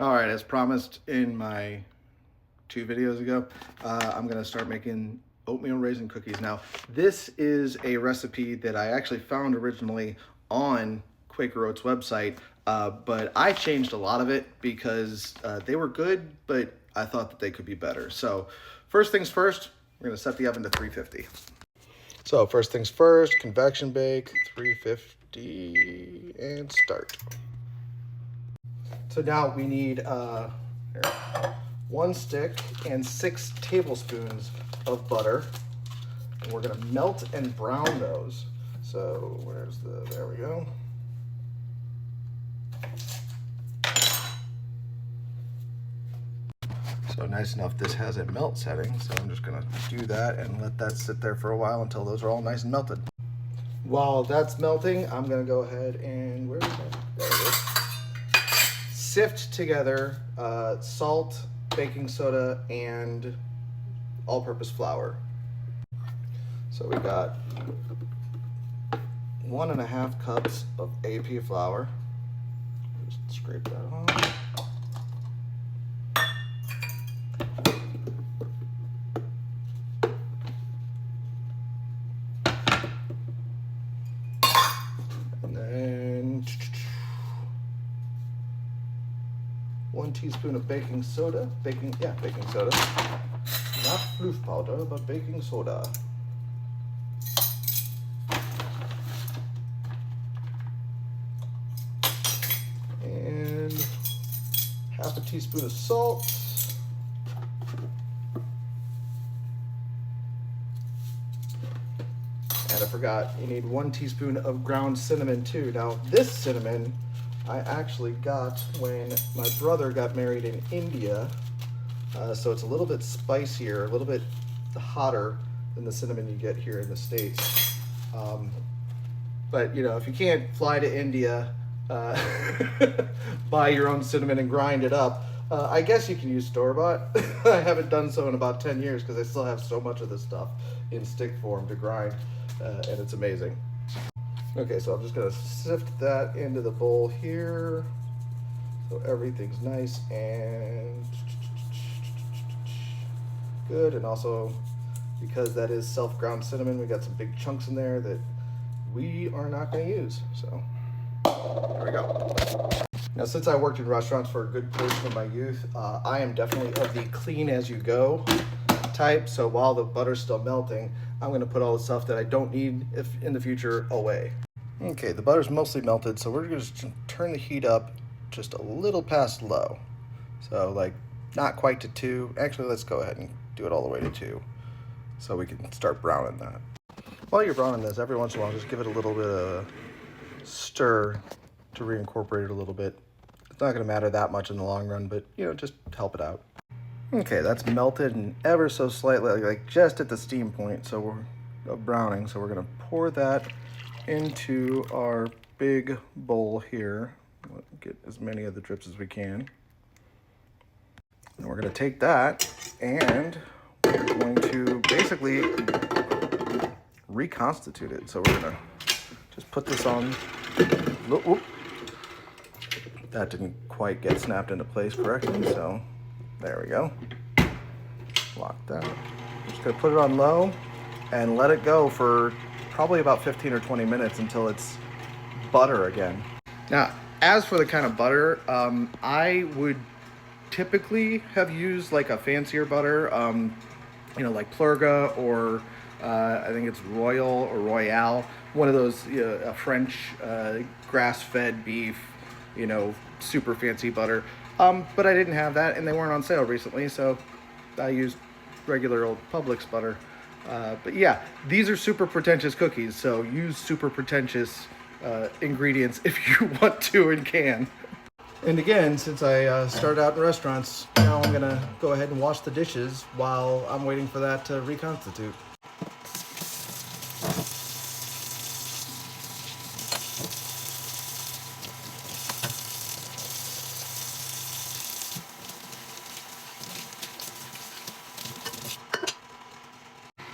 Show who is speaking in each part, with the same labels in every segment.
Speaker 1: All right, as promised in my 2 videos ago, I'm gonna start making oatmeal raisin cookies. Now, this is a recipe that I actually found originally on Quaker Oats website, but I changed a lot of it because they were good, but I thought that they could be better. So first things first, we're gonna set the oven to 350. So first things first, convection bake, 350, and start. So now we need here, 1 stick and 6 tablespoons of butter. And we're gonna melt and brown those. So there we go. So nice enough, this has a melt setting. So I'm just gonna do that and let that sit there for a while until those are all nice and melted. While that's melting, I'm gonna go ahead and, where is it? There it is. Sift together salt, baking soda, and all-purpose flour. So we got 1.5 cups of AP flour. Just scrape that off. And then 1 teaspoon of baking soda. Baking soda. Not fleur powder, but baking soda. And 1/2 teaspoon of salt. And I forgot, you need 1 teaspoon of ground cinnamon too. Now this cinnamon I actually got when my brother got married in India. So it's a little bit spicier, a little bit hotter than the cinnamon you get here in the States. But you know, if you can't fly to India, buy your own cinnamon and grind it up, I guess you can use store-bought. I haven't done so in about 10 years because I still have so much of this stuff in stick form to grind, and it's amazing. Okay, so I'm just gonna sift that into the bowl here so everything's nice and good. And also, because that is self-ground cinnamon, we got some big chunks in there that we are not going to use. So there we go. Now, since I worked in restaurants for a good portion of my youth, I am definitely of the clean as you go type. So while the butter's still melting, I'm going to put all the stuff that I don't need in the future away. Okay, the butter's mostly melted, so we're going to turn the heat up just a little past low. So like not quite to 2. Actually, let's go ahead and do it all the way to 2 so we can start browning that. While you're browning this, every once in a while, just give it a little bit of a stir to reincorporate it a little bit. It's not going to matter that much in the long run, but you know, just help it out. Okay, that's melted and ever so slightly, like just at the steam point, so we're browning. So we're going to pour that into our big bowl here. We'll get as many of the drips as we can. And we're going to take that and we're going to basically reconstitute it. So we're going to just put this on. Whoop. That didn't quite get snapped into place correctly, so there we go. Lock that. Just going to put it on low and let it go for probably about 15 or 20 minutes until it's butter again. Now, as for the kind of butter, I would typically have used like a fancier butter, you know, like Plurga or I think it's Royal or Royale, one of those, you know, a French grass-fed beef, you know, super fancy butter. But I didn't have that, and they weren't on sale recently, so I used regular old Publix butter. But yeah, these are super pretentious cookies, so use super pretentious ingredients if you want to and can. And again, since I started out in restaurants, now I'm gonna go ahead and wash the dishes while I'm waiting for that to reconstitute.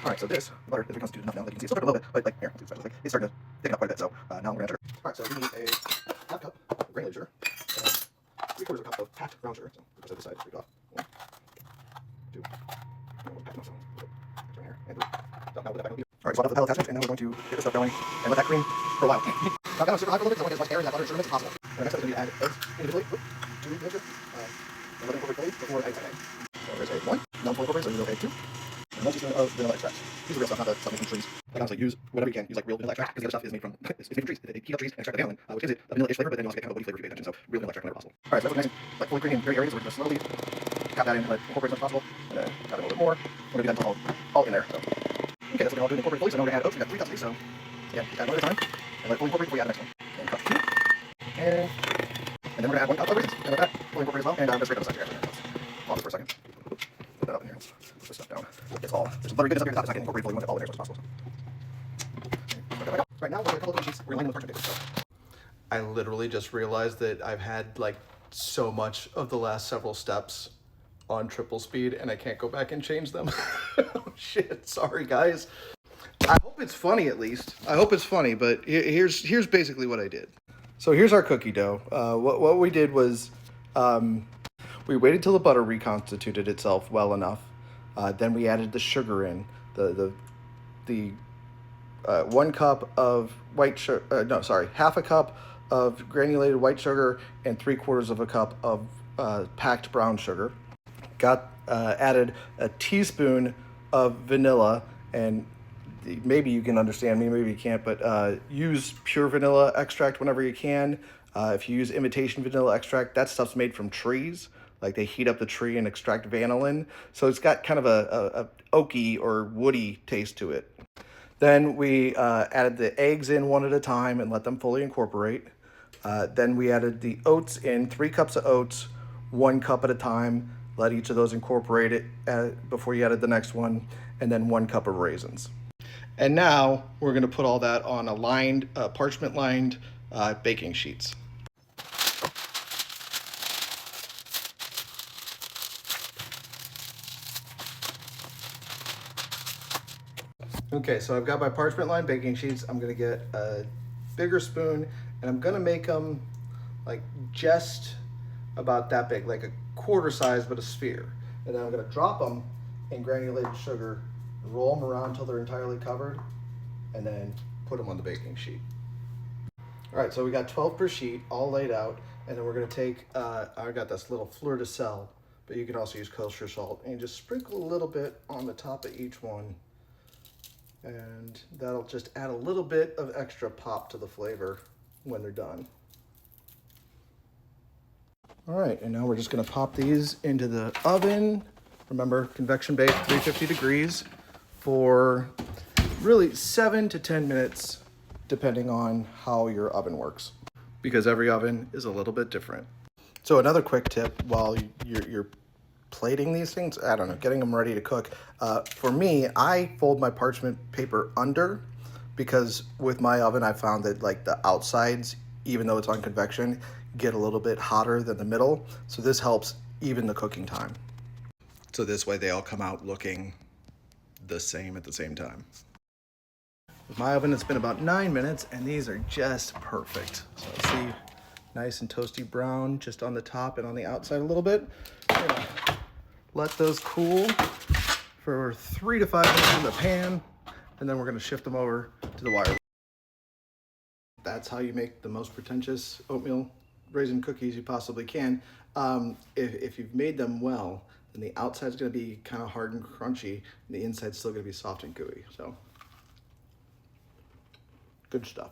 Speaker 1: Alright, so this butter is reconstituted enough now that you can see it's still a little bit, but like here, it's starting to thicken up quite a bit, so now I'm gonna enter. Alright, so we need a 1/2 cup of granulated sugar, 3/4 cup of packed brown sugar. So put this aside, off. 1, 2, and we'll pack them up. Turn here, and 3. So now we'll put that back on here. All right, so I'll have the pellet attachment, and now we're going to get this stuff going and let that cream for a while. Now I've got it super high for a little bit, because I want to get as much air in that butter and sugar mix as possible. And next step is going to be to add eggs individually. 2 mixture. And let them incorporate fully before adding second egg. So there's egg 1. Now fully incorporate, so we'll go egg 2. And 1 teaspoon of vanilla extract. Use the real stuff, not the stuff made from trees. Like honestly, use whatever you can. Use like real vanilla extract, because the other stuff is made from trees. They heat up trees and extract the vanillin, which gives it a vanilla-ish flavor, but then you also get kind of a woody flavor if you pay attention. So real vanilla extract whenever possible. All right, so that's nice and like fully creamy and very airy. So we're going to slowly tap that in and let it incorporate as much as possible. And then tap it a little bit more. We're going to do that all in there. So. Okay, that's what we're all doing incorporate fully. So now we're going to add oats. We've got 3 cups of these. So again, just add one at a time and let it fully incorporate before you add the next one. And cup 2. And then we're going to add 1 cup of raisins. And let that fully incorporate as well. And just break it up a second. Pause this for a second. Put that up in here. Put this stuff down. It's all. There's some buttery goodness up here at the top. It's not getting incorporated fully. We want it all in there as much as possible. Right now, we're going to couple of sheets. We're lining with parchment paper. So. I literally just realized that I've had like so much of the last several steps on triple speed, and I can't go back and change them. Oh, shit, sorry guys. I hope it's funny at least. I hope it's funny, but here's basically what I did. So here's our cookie dough. What we did was we waited till the butter reconstituted itself well enough. Then we added the sugar in. The 1 cup of white sugar, half a cup of granulated white sugar and 3/4 of a cup of packed brown sugar. Added a teaspoon of vanilla, and maybe you can understand me, maybe you can't, but use pure vanilla extract whenever you can. If you use imitation vanilla extract, that stuff's made from trees. Like they heat up the tree and extract vanillin. So it's got kind of a oaky or woody taste to it. Then we added the eggs in 1 at a time and let them fully incorporate. Then we added the oats in, 3 cups of oats, 1 cup at a time. Let each of those incorporate it before you added the next one, and then 1 cup of raisins. And now we're going to put all that on a parchment-lined baking sheets. Okay, so I've got my parchment-lined baking sheets. I'm going to get a bigger spoon, and I'm going to make them like just about that big, like a quarter size, but a sphere. And then I'm going to drop them in granulated sugar, roll them around until they're entirely covered, and then put them on the baking sheet. All right, so we got 12 per sheet all laid out, and then we're going to take, I got this little fleur de sel, but you can also use kosher salt, and just sprinkle a little bit on the top of each one, and that'll just add a little bit of extra pop to the flavor when they're done. All right, and now we're just gonna pop these into the oven. Remember, convection bake, 350 degrees for really 7 to 10 minutes, depending on how your oven works, because every oven is a little bit different. So another quick tip while you're plating these things, I don't know, getting them ready to cook. For me, I fold my parchment paper under, because with my oven, I found that like the outsides, even though it's on convection, get a little bit hotter than the middle. So this helps even the cooking time. So this way they all come out looking the same at the same time. With my oven, it's been about 9 minutes, and these are just perfect. So see, nice and toasty brown just on the top and on the outside a little bit. We're gonna let those cool for 3 to 5 minutes in the pan, and then we're gonna shift them over to the wire. That's how you make the most pretentious oatmeal raisin cookies you possibly can. If you've made them well, then the outside's gonna be kind of hard and crunchy, and the inside's still gonna be soft and gooey. So, good stuff.